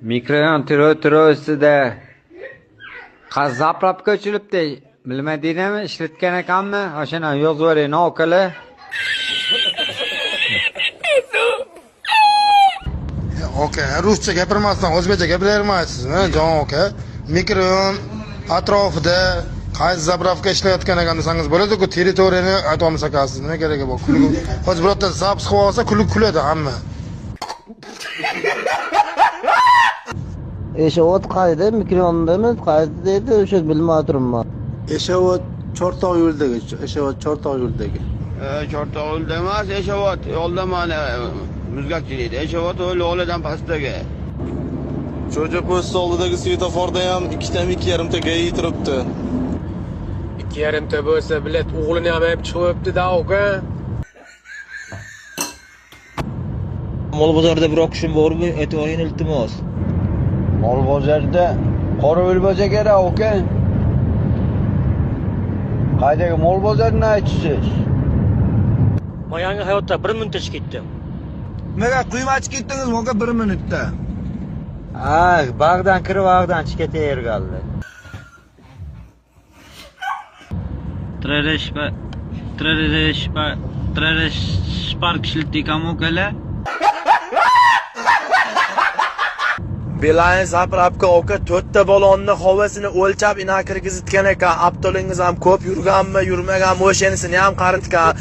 Mikroyon tiro ustida zaplab ko'chilibdi. Bilmadingmi, ishlatgan ekanmi? O'shani yozib yuboring, okali. Aka, ruscha gapirmasdan o'zbekcha gapiravermaysizmi, jon aka? Mikroyon atrofida qaysi zapravka ishlayotgan ekan desangiz bo'ladi-ku, territoriyani aytolmas ekansiz. Nima keragi bor? Hozir birorta zaps qilib olsa, kuladi hamma. Eshavot qayda? Mikrofondami? Qayda dedi, o'sha bilmay turibman. Eshavot Chortoq yo'lidagi, Eshavot Chortoq yo'lidagi. Chortoq yo'lida emas, Eshavot yo'lda mana muzgatchi deydi. Eshavot yo'lidan pastdagi. Jo'ja post oldidagi svetoforda ham 2.5 ta GAI turibdi. 2.5 ta bo'lsa, bilet o'g'lini ham olib chiqibdi-da, aka. Mol bozorda bir o'qishim bormi? E'tiboring iltimos. Mol bozorda qorovul bo'lsa kerak, aka. Qaydagi mol bozorini aytasiz? Men yangi hayotda 1 minutda chiqib ketdim. Nimaga quymachi ketdingiz aka 1 minutda? Bag'dan kirib, bag'dan chiqib ketaverganlar. Spark ishlatdik-am okalar. Beeline zapravka aka 4 ta balonni havasini o'lchab ina kirgizitgan ekan. Aptolingiz ham ko'p yurganmi, yurmaganmi o'shanisini ham qaritgan.